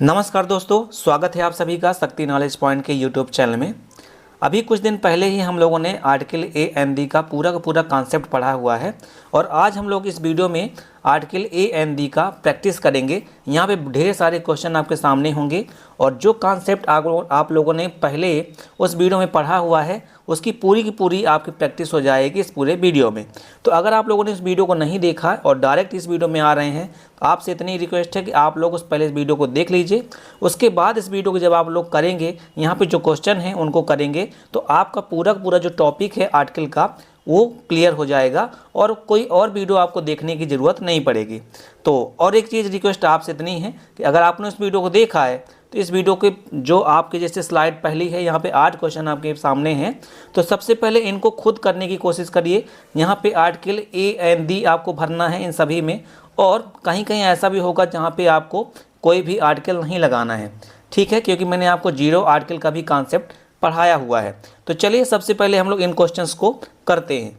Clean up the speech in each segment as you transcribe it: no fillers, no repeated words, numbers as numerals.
नमस्कार दोस्तों, स्वागत है आप सभी का शक्ति नॉलेज पॉइंट के यूट्यूब चैनल में। अभी कुछ दिन पहले ही हम लोगों ने आर्टिकल ए एन डी का पूरा कॉन्सेप्ट पढ़ा हुआ है और आज हम लोग इस वीडियो में आर्टिकल ए एन डी का प्रैक्टिस करेंगे। यहाँ पे ढेर सारे क्वेश्चन आपके सामने होंगे और जो कॉन्सेप्ट आप लोगों ने पहले उस वीडियो में पढ़ा हुआ है उसकी पूरी की पूरी आपकी प्रैक्टिस हो जाएगी इस पूरे वीडियो में। तो अगर आप लोगों ने इस वीडियो को नहीं देखा और डायरेक्ट इस वीडियो में आ रहे हैं तो आपसे इतनी रिक्वेस्ट है कि आप लोग उस पहले इस वीडियो को देख लीजिए। उसके बाद इस वीडियो को जब आप लोग करेंगे, यहाँ पे जो क्वेश्चन हैं उनको करेंगे तो आपका पूरा जो टॉपिक है आर्टिकल का वो क्लियर हो जाएगा और कोई और वीडियो आपको देखने की ज़रूरत नहीं पड़ेगी। तो और एक चीज़ रिक्वेस्ट आपसे इतनी है कि अगर आपने उस वीडियो को देखा है तो इस वीडियो के जो आपके जैसे स्लाइड पहली है, यहाँ पे 8 क्वेश्चन आपके सामने हैं, तो सबसे पहले इनको खुद करने की कोशिश करिए। यहाँ पे आर्टिकल ए एन डी आपको भरना है इन सभी में, और कहीं कहीं ऐसा भी होगा जहाँ पे आपको कोई भी आर्टिकल नहीं लगाना है, ठीक है, क्योंकि मैंने आपको 0 आर्टिकल का भी कॉन्सेप्ट पढ़ाया हुआ है। तो चलिए सबसे पहले हम लोग इन क्वेश्चंस को करते हैं।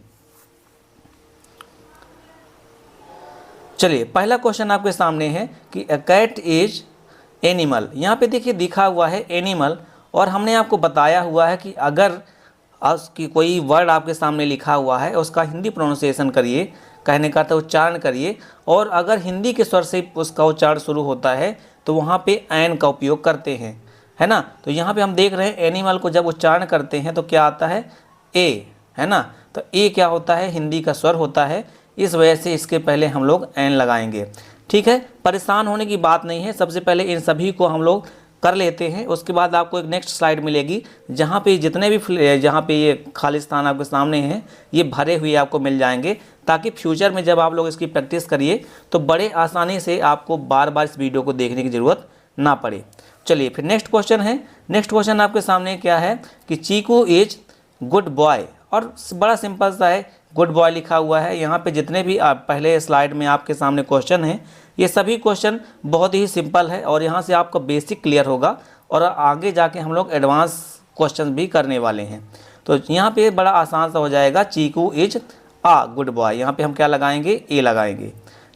चलिए पहला क्वेश्चन आपके सामने है कि अ कैट इज एनिमल। यहाँ पे देखिए दिखा हुआ है एनिमल और हमने आपको बताया हुआ है कि अगर उसकी कोई वर्ड आपके सामने लिखा हुआ है उसका हिंदी प्रोनाउंसिएशन करिए, कहने का तो उच्चारण करिए, और अगर हिंदी के स्वर से उसका उच्चारण शुरू होता है तो वहाँ पे एन का उपयोग करते हैं, है ना। तो यहाँ पे हम देख रहे हैं एनिमल को जब उच्चारण करते हैं तो क्या आता है, ए, है ना। तो ए क्या होता है, हिंदी का स्वर होता है, इस वजह से इसके पहले हम लोग एन लगाएंगे, ठीक है। परेशान होने की बात नहीं है, सबसे पहले इन सभी को हम लोग कर लेते हैं। उसके बाद आपको एक नेक्स्ट स्लाइड मिलेगी जहाँ पे जितने भी जहाँ पे ये खाली स्थान आपके सामने हैं ये भरे हुए आपको मिल जाएंगे, ताकि फ्यूचर में जब आप लोग इसकी प्रैक्टिस करिए तो बड़े आसानी से आपको बार बार इस वीडियो को देखने की ज़रूरत ना पड़े। चलिए फिर नेक्स्ट क्वेश्चन है। नेक्स्ट क्वेश्चन आपके सामने क्या है कि चीकू इज गुड बॉय, और बड़ा सिंपल सा है, गुड बॉय लिखा हुआ है। यहाँ पे जितने भी आप पहले स्लाइड में आपके सामने क्वेश्चन हैं ये सभी क्वेश्चन बहुत ही सिंपल है और यहाँ से आपका बेसिक क्लियर होगा और आगे जाके हम लोग एडवांस क्वेश्चन भी करने वाले हैं। तो यहाँ पे बड़ा आसान सा हो जाएगा, चीकू इज आ गुड बॉय, यहाँ पे हम क्या लगाएंगे, ए लगाएंगे,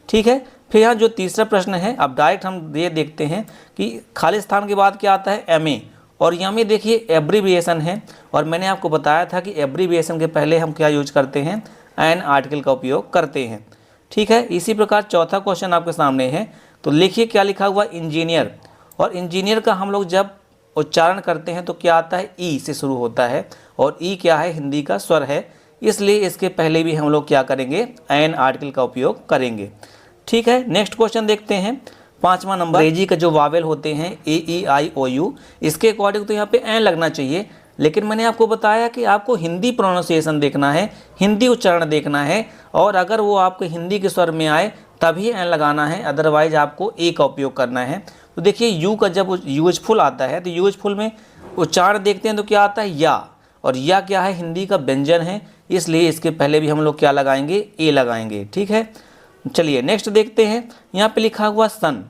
ठीक है। फिर यहाँ जो तीसरा प्रश्न है, अब डायरेक्ट हम ये देखते हैं कि खाली स्थान के बाद क्या आता है, एम ए, और यहाँ में देखिए एब्रीविएशन है और मैंने आपको बताया था कि एब्रीविएशन के पहले हम क्या यूज करते हैं, एन आर्टिकल का उपयोग करते हैं, ठीक है। इसी प्रकार चौथा क्वेश्चन आपके सामने है, तो लिखिए क्या लिखा हुआ, इंजीनियर, और इंजीनियर का हम लोग जब उच्चारण करते हैं तो क्या आता है, ई से शुरू होता है और ई क्या है, हिंदी का स्वर है, इसलिए इसके पहले भी हम लोग क्या करेंगे, एन आर्टिकल का उपयोग करेंगे, ठीक है। नेक्स्ट क्वेश्चन देखते हैं, 5वां नंबर। अंग्रेजी का जो वावेल होते हैं ए ई आई ओ यू, इसके अकॉर्डिंग तो यहाँ पे एन लगना चाहिए, लेकिन मैंने आपको बताया कि आपको हिंदी प्रोनाउंसिएशन देखना है, हिंदी उच्चारण देखना है, और अगर वो आपको हिंदी के स्वर में आए तभी एन लगाना है, अदरवाइज आपको ए का उपयोग करना है। तो देखिए यू का जब यूजफुल आता है तो यूजफुल में उच्चारण देखते हैं तो क्या आता है, या, और या क्या है, हिंदी का व्यंजन है, इसलिए इसके पहले भी हम लोग क्या लगाएंगे, ए लगाएंगे, ठीक है। चलिए नेक्स्ट देखते हैं, यहाँ पे लिखा हुआ सन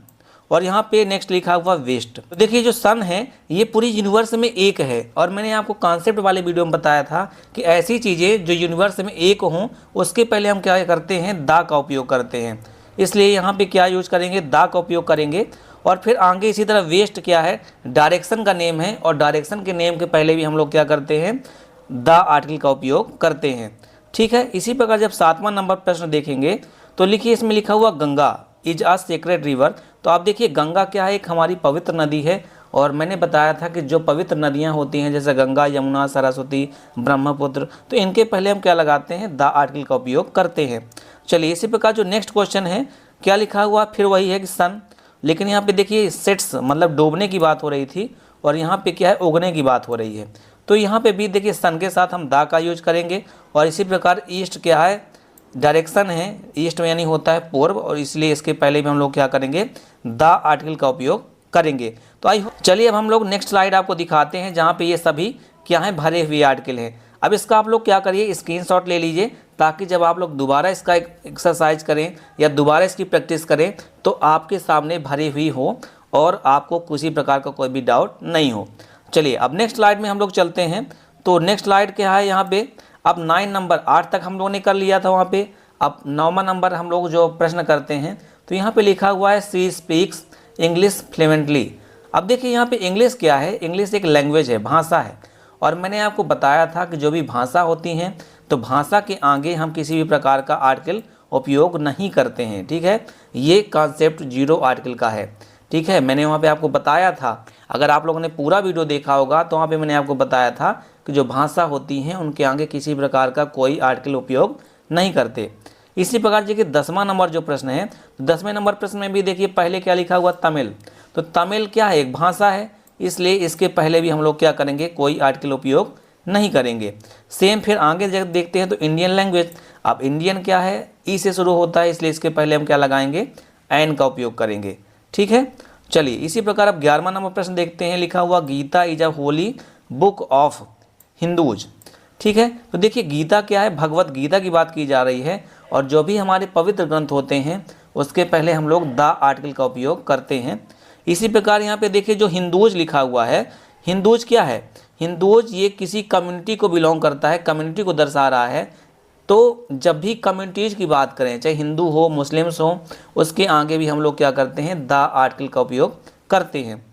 और यहाँ पे नेक्स्ट लिखा हुआ वेस्ट। तो देखिए जो सन है ये पूरी यूनिवर्स में एक है, और मैंने आपको कॉन्सेप्ट वाले वीडियो में बताया था कि ऐसी चीज़ें जो यूनिवर्स में एक हों उसके पहले हम क्या करते हैं, दा का उपयोग करते हैं, इसलिए यहाँ पे क्या यूज करेंगे, दा का उपयोग करेंगे। और फिर आगे इसी तरह वेस्ट क्या है, डायरेक्शन का नेम है, और डायरेक्शन के नेम के पहले भी हम लोग क्या करते हैं, दा आर्टिकल का उपयोग करते हैं, ठीक है। इसी प्रकार जब 7वां नंबर प्रश्न देखेंगे तो लिखिए इसमें लिखा हुआ Ganga is a sacred river. तो आप देखिए गंगा क्या है, एक हमारी पवित्र नदी है, और मैंने बताया था कि जो पवित्र नदियां होती हैं जैसे गंगा, यमुना, सरस्वती, ब्रह्मपुत्र, तो इनके पहले हम क्या लगाते हैं, दा आर्टिकल का उपयोग करते हैं। चलिए इसी प्रकार जो नेक्स्ट क्वेश्चन है क्या लिखा हुआ, फिर वही है कि सन, लेकिन यहाँ पे देखिए सेट्स मतलब डूबने की बात हो रही थी और यहाँ पे क्या है, उगने की बात हो रही है, तो यहाँ पे भी देखिए सन के साथ हम दा का यूज करेंगे। और इसी प्रकार ईस्ट क्या है, डायरेक्शन है, ईस्ट में यानी होता है पूर्व, और इसलिए इसके पहले भी हम लोग क्या करेंगे, दा आर्टिकल का उपयोग करेंगे। तो चलिए अब हम लोग नेक्स्ट स्लाइड आपको दिखाते हैं जहाँ पे ये सभी क्या है, भरे हुए आर्टिकल हैं। अब इसका आप लोग क्या करिए, स्क्रीनशॉट ले लीजिए, ताकि जब आप लोग दोबारा इसका एक्सरसाइज करें या दोबारा इसकी प्रैक्टिस करें तो आपके सामने भरी हुई हो और आपको किसी प्रकार का कोई भी डाउट नहीं हो। चलिए अब नेक्स्ट स्लाइड में हम लोग चलते हैं। तो नेक्स्ट स्लाइड क्या है, यहाँ पे अब 9 नंबर 8 तक हम लोगों ने कर लिया था वहाँ पे, अब 9वां नंबर हम लोग जो प्रश्न करते हैं तो यहाँ पे लिखा हुआ है सी स्पीक्स इंग्लिश फ्लुएंटली। अब देखिए यहाँ पे इंग्लिश क्या है, इंग्लिश एक लैंग्वेज है, भाषा है। और मैंने आपको बताया था कि जो भी भाषा होती हैं तो भाषा के आगे हम किसी भी प्रकार का आर्टिकल उपयोग नहीं करते हैं, ठीक है। ये कॉन्सेप्ट जीरो आर्टिकल का है, ठीक है। मैंने वहाँ पे आपको बताया था, अगर आप लोगों ने पूरा वीडियो देखा होगा तो वहाँ पे मैंने आपको बताया था कि जो भाषा होती हैं उनके आगे किसी प्रकार का कोई आर्टिकल उपयोग नहीं करते। इसी प्रकार देखिए 10वां नंबर जो प्रश्न है, 10वें नंबर प्रश्न में भी देखिए पहले क्या लिखा हुआ, तमिल। तो तमिल क्या है, एक भाषा है, इसलिए इसके पहले भी हम लोग क्या करेंगे, कोई आर्टिकल उपयोग नहीं करेंगे। सेम फिर आगे जब देखते हैं तो इंडियन लैंग्वेज। अब इंडियन क्या है, ई से शुरू होता है, इसलिए इसके पहले हम क्या लगाएंगे, एन का उपयोग करेंगे, ठीक है। चलिए इसी प्रकार अब 11वां नंबर प्रश्न देखते हैं, लिखा हुआ Gita is a holy book of Hindus, ठीक है। तो देखिए गीता क्या है, भगवत गीता की बात की जा रही है, और जो भी हमारे पवित्र ग्रंथ होते हैं उसके पहले हम लोग द आर्टिकल का उपयोग करते हैं। इसी प्रकार यहाँ पे देखिए जो हिंदूज लिखा हुआ है, हिंदूज क्या है, हिंदूज ये किसी कम्युनिटी को बिलोंग करता है, कम्युनिटी को दर्शा रहा है। तो जब भी कम्युनिटीज़ की बात करें, चाहे हिंदू हो मुस्लिम्स हो, उसके आगे भी हम लोग क्या करते हैं, द आर्टिकल का उपयोग करते हैं।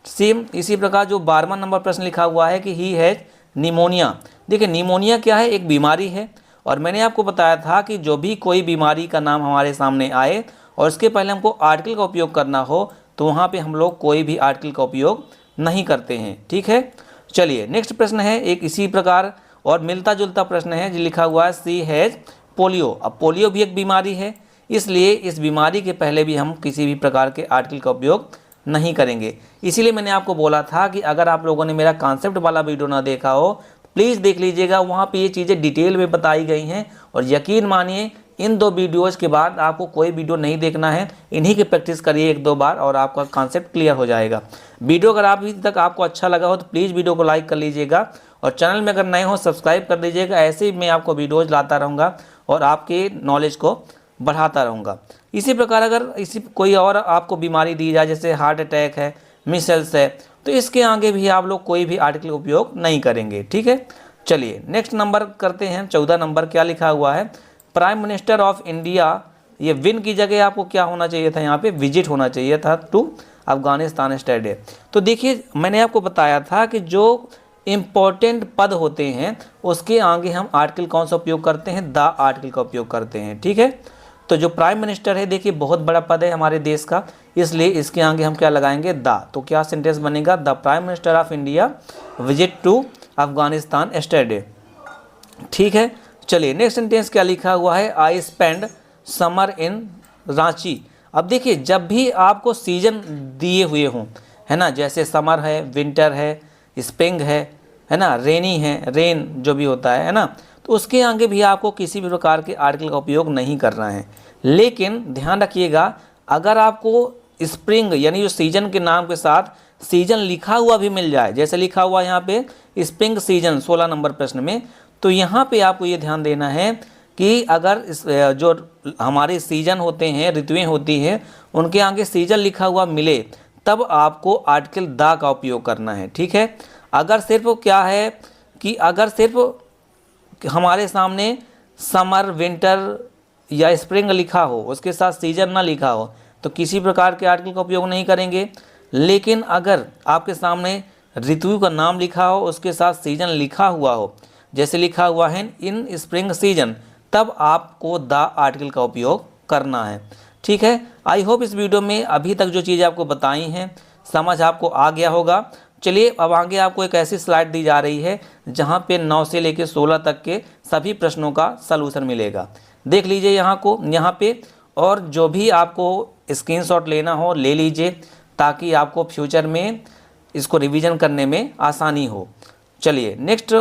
सेम इसी प्रकार जो 12वां नंबर प्रश्न लिखा हुआ है कि ही हैज़ निमोनिया। देखिए निमोनिया क्या है, एक बीमारी है, और मैंने आपको बताया था कि जो भी कोई बीमारी का नाम हमारे सामने आए और उसके पहले हमको आर्टिकल का उपयोग करना हो तो वहाँ पे हम लोग कोई भी आर्टिकल का उपयोग नहीं करते हैं, ठीक है। चलिए नेक्स्ट प्रश्न है एक इसी प्रकार और मिलता जुलता प्रश्न है जो लिखा हुआ है सी हैज़ पोलियो। अब पोलियो भी एक बीमारी है, इसलिए इस बीमारी के पहले भी हम किसी भी प्रकार के आर्टिकल का उपयोग नहीं करेंगे। इसीलिए मैंने आपको बोला था कि अगर आप लोगों ने मेरा कॉन्सेप्ट वाला वीडियो ना देखा हो प्लीज़ देख लीजिएगा, वहाँ पे ये चीज़ें डिटेल में बताई गई हैं। और यकीन मानिए इन 2 वीडियोज़ के बाद आपको कोई वीडियो नहीं देखना है, इन्हीं की प्रैक्टिस करिए 1-2 बार और आपका कॉन्सेप्ट क्लियर हो जाएगा। वीडियो अगर अभी तक आपको अच्छा लगा हो तो प्लीज़ वीडियो को लाइक कर लीजिएगा, और चैनल में अगर नए हो सब्सक्राइब कर दीजिएगा। ऐसे ही मैं आपको वीडियोज़ लाता रहूँगा और आपके नॉलेज को बढ़ाता रहूँगा। इसी प्रकार अगर इसी कोई और आपको बीमारी दी जाए, जैसे हार्ट अटैक है, मिसल्स है, तो इसके आगे भी आप लोग कोई भी आर्टिकल उपयोग नहीं करेंगे, ठीक है। चलिए नेक्स्ट नंबर करते हैं, 14 नंबर क्या लिखा हुआ है, प्राइम मिनिस्टर ऑफ इंडिया। ये विन की जगह आपको क्या होना चाहिए था, यहाँ पे विजिट होना चाहिए था टू अफगानिस्तान स्टेडे। तो देखिए मैंने आपको बताया था कि जो इम्पोर्टेंट पद होते हैं उसके आगे हम आर्टिकल कौन सा उपयोग करते हैं, द आर्टिकल का उपयोग करते हैं, ठीक है। तो जो प्राइम मिनिस्टर है देखिए बहुत बड़ा पद है हमारे देश का, इसलिए इसके आगे हम क्या लगाएंगे, द। तो क्या सेंटेंस बनेगा, the prime minister of India visit to Afghanistan stayed, ठीक है। चलिए नेक्स्ट सेंटेंस क्या लिखा हुआ है, I spend summer in Ranchi. अब देखिए जब भी आपको सीजन दिए हुए हों, है ना, जैसे समर है, विंटर है, स्प्रिंग है ना, रेनी है, रेन जो भी होता है ना, तो उसके आगे भी आपको किसी भी प्रकार के आर्टिकल का उपयोग नहीं करना है। लेकिन ध्यान रखिएगा अगर आपको स्प्रिंग यानी जो सीजन के नाम के साथ सीजन लिखा हुआ भी मिल जाए, जैसे लिखा हुआ यहाँ पे स्प्रिंग सीजन 16 नंबर प्रश्न में, तो यहाँ पे आपको ये ध्यान देना है कि अगर जो हमारे सीजन होते हैं, ऋतुएं होती हैं, उनके आगे सीजन लिखा हुआ मिले तब आपको आर्टिकल द का उपयोग करना है, ठीक है। अगर सिर्फ क्या है कि अगर सिर्फ हमारे सामने समर, विंटर या स्प्रिंग लिखा हो, उसके साथ सीजन ना लिखा हो, तो किसी प्रकार के आर्टिकल का उपयोग नहीं करेंगे। लेकिन अगर आपके सामने ऋतु का नाम लिखा हो, उसके साथ सीजन लिखा हुआ हो, जैसे लिखा हुआ है इन स्प्रिंग सीजन, तब आपको द आर्टिकल का उपयोग करना है, ठीक है। आई होप इस वीडियो में अभी तक जो चीज़ें आपको बताई हैं समझ आपको आ गया होगा। चलिए अब आगे आपको एक ऐसी स्लाइड दी जा रही है जहां पे 9 से लेकर 16 तक के सभी प्रश्नों का सलूशन मिलेगा। देख लीजिए यहाँ पे, और जो भी आपको स्क्रीनशॉट लेना हो ले लीजिए ताकि आपको फ्यूचर में इसको रिवीजन करने में आसानी हो। चलिए नेक्स्ट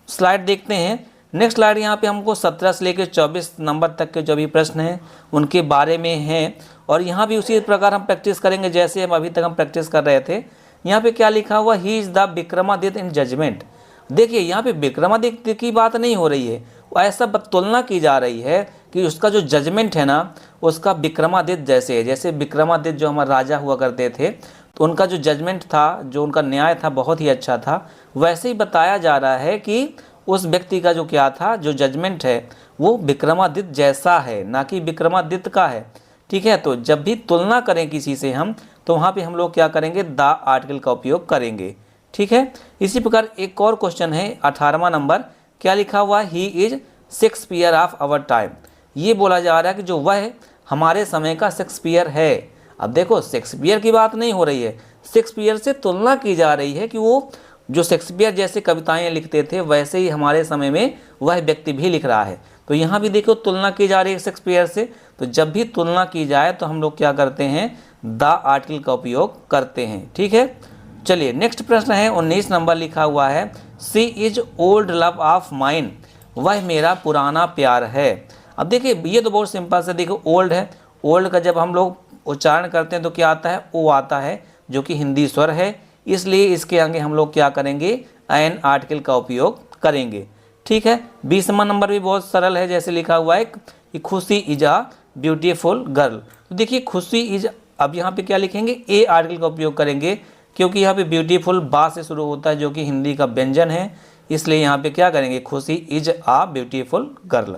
स्लाइड देखते हैं। नेक्स्ट स्लाइड यहाँ पे हमको 17 से लेकर 24 नंबर तक के जो भी प्रश्न हैं उनके बारे में हैं, और यहाँ भी उसी प्रकार हम प्रैक्टिस करेंगे जैसे हम अभी तक हम प्रैक्टिस कर रहे थे। यहाँ पे क्या लिखा हुआ, he is the Vikramaditya in judgement. देखिए यहाँ पे विक्रमादित्य की बात नहीं हो रही है, ऐसा तुलना की जा रही है कि उसका जो जजमेंट है ना उसका विक्रमादित्य जैसे है। जैसे विक्रमादित्य जो हमारे राजा हुआ करते थे तो उनका जो जजमेंट था, जो उनका न्याय था बहुत ही अच्छा था, वैसे ही बताया जा रहा है कि उस व्यक्ति का जो क्या था, जो जजमेंट है वो विक्रमादित्य जैसा है, ना कि विक्रमादित्य का है। ठीक है। तो जब भी तुलना करें किसी से हम, तो वहाँ पे हम लोग क्या करेंगे, द आर्टिकल का उपयोग करेंगे, ठीक है। इसी प्रकार एक और क्वेश्चन है 18वां नंबर, क्या लिखा हुआ है, he is Shakespeare of our time. ये बोला जा रहा है कि जो वह हमारे समय का शेक्सपियर है। अब देखो शेक्सपियर की बात नहीं हो रही है, शेक्सपियर से तुलना की जा रही है कि वो जो शेक्सपियर जैसे कविताएं लिखते थे वैसे ही हमारे समय में वह व्यक्ति भी लिख रहा है। तो यहाँ भी देखो तुलना की जा रही है शेक्सपियर से। तो जब भी तुलना की जाए तो हम लोग क्या करते हैं, द आर्टिकल का उपयोग करते हैं, ठीक है। चलिए नेक्स्ट प्रश्न है 19 नंबर, लिखा हुआ है she is old love of mine, वह मेरा पुराना प्यार है। अब देखिए ये तो बहुत सिंपल से, देखो ओल्ड है, ओल्ड का जब हम लोग उच्चारण करते हैं तो क्या आता है, ओ आता है, जो कि हिंदी स्वर है, इसलिए इसके आगे हम लोग क्या करेंगे, एन आर्टिकल का उपयोग करेंगे, ठीक है। 20वां नंबर भी बहुत सरल है, जैसे लिखा हुआ है कि खुशी इज अ ब्यूटीफुल गर्ल। तो देखिए खुशी इज, अब यहाँ पे क्या लिखेंगे, ए आर्टिकल का उपयोग करेंगे, क्योंकि यहाँ पे ब्यूटीफुल बा से शुरू होता है जो कि हिंदी का व्यंजन है, इसलिए यहाँ पे क्या करेंगे, खुशी इज आ ब्यूटीफुल गर्ल,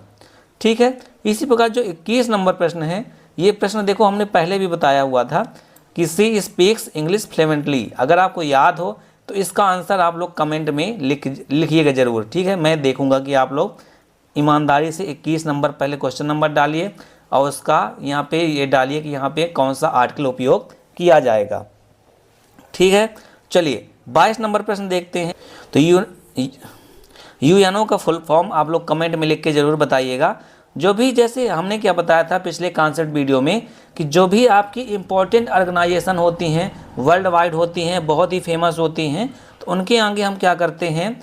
ठीक है। इसी प्रकार जो 21 नंबर प्रश्न है, ये प्रश्न देखो हमने पहले भी बताया हुआ था कि सी स्पीक्स इंग्लिश फ्लुएंटली। अगर आपको याद हो तो इसका आंसर आप लोग कमेंट में लिखिएगा ज़रूर, ठीक है। मैं देखूंगा कि आप लोग ईमानदारी से 21 नंबर पहले क्वेश्चन नंबर डालिए और उसका यहाँ पे ये डालिए कि यहाँ पे कौन सा आर्टिकल उपयोग किया जाएगा, ठीक है। चलिए 22 नंबर प्रश्न देखते हैं। तो यूएनओ का फुल फॉर्म आप लोग कमेंट में लिख के ज़रूर बताइएगा। जो भी, जैसे हमने क्या बताया था पिछले कॉन्सेप्ट वीडियो में, कि जो भी आपकी इम्पोर्टेंट ऑर्गेनाइजेशन होती हैं, वर्ल्ड वाइड होती हैं, बहुत ही फेमस होती हैं, तो उनके आगे हम क्या करते हैं,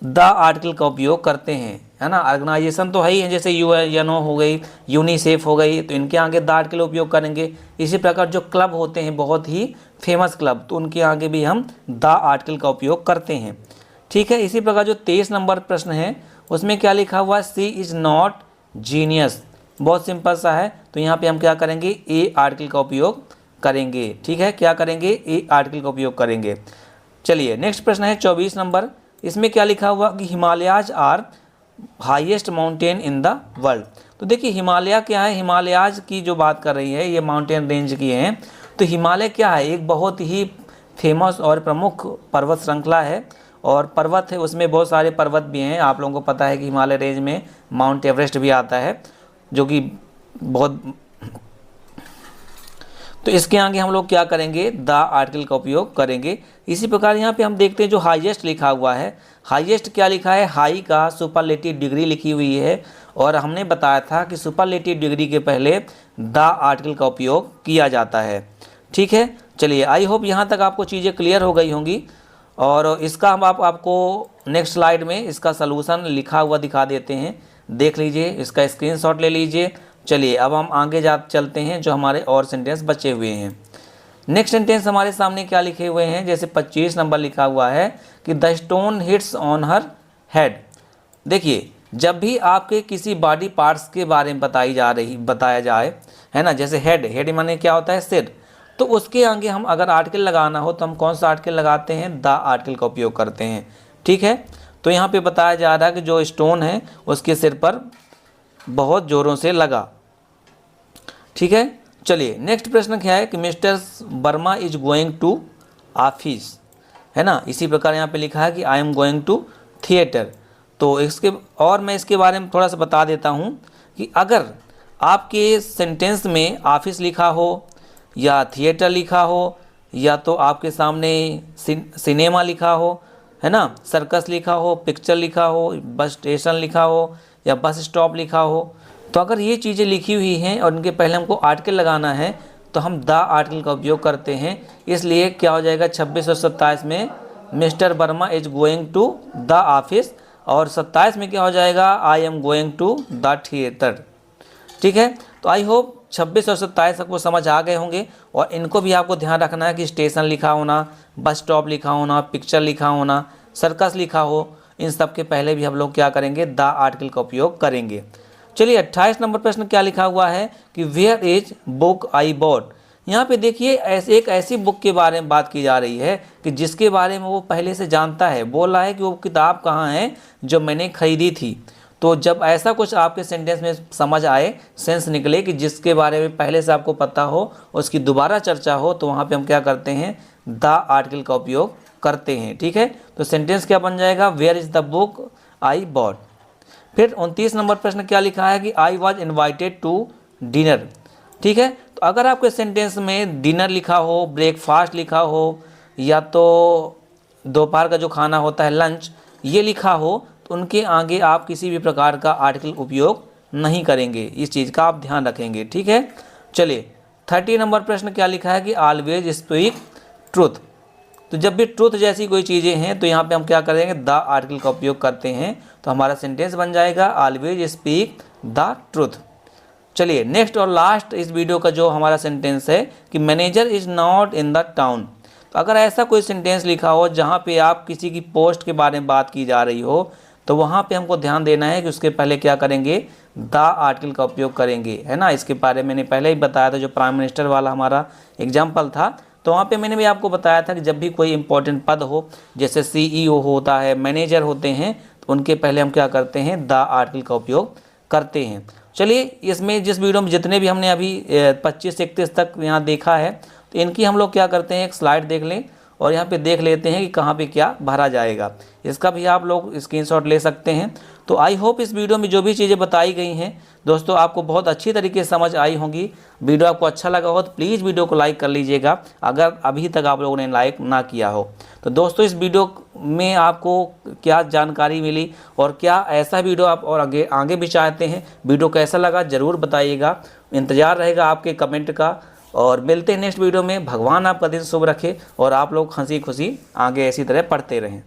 द आर्टिकल का उपयोग करते हैं, है ना। ऑर्गेनाइजेशन तो है ही है, जैसे यूएनओ हो गई, यूनिसेफ हो गई, तो इनके आगे द आर्टिकल उपयोग करेंगे। इसी प्रकार जो क्लब होते हैं बहुत ही फेमस क्लब, तो उनके आगे भी हम द आर्टिकल का उपयोग करते हैं, ठीक है। इसी प्रकार जो 23 नंबर प्रश्न है उसमें क्या लिखा हुआ है, सी इज़ नॉट जीनियस, बहुत सिंपल सा है। तो यहाँ पे हम क्या करेंगे, ए आर्टिकल का उपयोग करेंगे, ठीक है। क्या करेंगे, ए आर्टिकल का उपयोग करेंगे। चलिए नेक्स्ट प्रश्न है 24 नंबर, इसमें क्या लिखा हुआ कि Himalayas are highest mountain in the world. तो देखिए हिमालय क्या है, हिमालयाज की जो बात कर रही है ये माउंटेन रेंज की है। तो हिमालय क्या है, एक बहुत ही फेमस और प्रमुख पर्वत श्रृंखला है, और पर्वत है उसमें बहुत सारे पर्वत भी हैं। आप लोगों को पता है कि हिमालय रेंज में माउंट एवरेस्ट भी आता है, जो कि बहुत, तो इसके आगे हम लोग क्या करेंगे, द आर्टिकल का उपयोग करेंगे। इसी प्रकार यहाँ पे हम देखते हैं जो हाईएस्ट लिखा हुआ है, हाईएस्ट क्या लिखा है, हाई का सुपरलेटिव डिग्री लिखी हुई है, और हमने बताया था कि सुपरलेटिव डिग्री के पहले द आर्टिकल का उपयोग किया जाता है, ठीक है। चलिए आई होप यहाँ तक आपको चीज़ें क्लियर हो गई होंगी, और इसका हम आपको नेक्स्ट स्लाइड में इसका सलूशन लिखा हुआ दिखा देते हैं, देख लीजिए, इसका स्क्रीनशॉट ले लीजिए। चलिए अब हम आगे चलते हैं, जो हमारे और सेंटेंस बचे हुए हैं। नेक्स्ट सेंटेंस हमारे सामने क्या लिखे हुए हैं, जैसे 25 नंबर लिखा हुआ है कि the stone hits on her head. देखिए जब भी आपके किसी बॉडी पार्ट्स के बारे में बताया जाए, है ना, जैसे हेड माने क्या होता है, सिर, तो उसके आगे हम अगर आर्टिकल लगाना हो तो हम कौन सा आर्टिकल लगाते हैं, द आर्टिकल का उपयोग करते हैं, ठीक है। तो यहाँ पे बताया जा रहा है कि जो स्टोन है उसके सिर पर बहुत ज़ोरों से लगा, ठीक है। चलिए नेक्स्ट प्रश्न क्या है कि mister Verma is going to office, है ना। इसी प्रकार यहाँ पे लिखा है कि I am going to theatre. तो मैं इसके बारे में थोड़ा सा बता देता हूँ कि अगर आपके सेंटेंस में ऑफिस लिखा हो या थिएटर लिखा हो, या तो आपके सामने सिनेमा लिखा हो, है ना, सर्कस लिखा हो, पिक्चर लिखा हो, बस स्टेशन लिखा हो, या बस स्टॉप लिखा हो, तो अगर ये चीज़ें लिखी हुई हैं और इनके पहले हमको आर्टिकल लगाना है तो हम द आर्टिकल का उपयोग करते हैं। इसलिए क्या हो जाएगा, 26 और 27 में mister Verma is going to the office, और 27 में क्या हो जाएगा, I am going to the theatre, ठीक है। तो आई होप 26 और 27 आपको समझ आ गए होंगे, और इनको भी आपको ध्यान रखना है कि स्टेशन लिखा होना, बस स्टॉप लिखा होना, पिक्चर लिखा होना, सर्कस लिखा हो, इन सब के पहले भी हम लोग क्या करेंगे, द आर्टिकल का उपयोग करेंगे। चलिए 28 नंबर प्रश्न क्या लिखा हुआ है कि where is book I bought. यहाँ पे देखिए एक ऐसी बुक के बारे में बात की जा रही है कि जिसके बारे में वो पहले से जानता है, बोल रहा है कि वो किताब कहाँ है जो मैंने खरीदी थी। तो जब ऐसा कुछ आपके सेंटेंस में समझ आए, सेंस निकले कि जिसके बारे में पहले से आपको पता हो, उसकी दोबारा चर्चा हो, तो वहाँ पे हम क्या करते हैं, द आर्टिकल का उपयोग करते हैं। ठीक है, तो सेंटेंस क्या बन जाएगा, where is the book I bought. फिर 29 नंबर प्रश्न क्या लिखा है कि I was invited to dinner. ठीक है, तो अगर आपके सेंटेंस में डिनर लिखा हो, ब्रेकफास्ट लिखा हो, या तो दोपहर का जो खाना होता है लंच, ये लिखा हो, तो उनके आगे आप किसी भी प्रकार का आर्टिकल उपयोग नहीं करेंगे। इस चीज़ का आप ध्यान रखेंगे। ठीक है, चलिए 30 नंबर प्रश्न क्या लिखा है कि ऑलवेज स्पीक ट्रूथ। तो जब भी ट्रूथ जैसी कोई चीज़ें हैं तो यहाँ पे हम क्या करेंगे, द आर्टिकल का उपयोग करते हैं, तो हमारा सेंटेंस बन जाएगा ऑलवेज स्पीक द ट्रूथ। चलिए नेक्स्ट और लास्ट इस वीडियो का जो हमारा सेंटेंस है कि manager is not in the town. तो अगर ऐसा कोई सेंटेंस लिखा हो जहाँ पे आप किसी की पोस्ट के बारे में बात की जा रही हो, तो वहाँ पे हमको ध्यान देना है कि उसके पहले क्या करेंगे, द आर्टिकल का उपयोग करेंगे, है ना। इसके बारे में मैंने पहले ही बताया था, जो प्राइम मिनिस्टर वाला हमारा एग्जाम्पल था, तो वहाँ पे मैंने भी आपको बताया था कि जब भी कोई इंपॉर्टेंट पद हो, जैसे CEO होता है, मैनेजर होते हैं, तो उनके पहले हम क्या करते हैं, द आर्टिकल का उपयोग करते हैं। चलिए इसमें जिस वीडियो में जितने भी हमने अभी 25 से 31 तक यहाँ देखा है, तो इनकी हम लोग क्या करते हैं, एक स्लाइड देख लें और यहाँ पे देख लेते हैं कि कहाँ पे क्या भरा जाएगा। इसका भी आप लोग स्क्रीनशॉट ले सकते हैं। तो आई होप इस वीडियो में जो भी चीज़ें बताई गई हैं दोस्तों आपको बहुत अच्छी तरीके से समझ आई होंगी। वीडियो आपको अच्छा लगा हो तो प्लीज़ वीडियो को लाइक कर लीजिएगा, अगर अभी तक आप लोगों ने लाइक ना किया हो। तो दोस्तों इस वीडियो में आपको क्या जानकारी मिली और क्या ऐसा वीडियो आप और आगे भी चाहते हैं, वीडियो कैसा लगा ज़रूर बताइएगा। इंतज़ार रहेगा आपके कमेंट का, और मिलते हैं नेक्स्ट वीडियो में। भगवान आपका दिन शुभ रखे और आप लोग हंसी खुशी आगे ऐसी तरह पढ़ते रहें।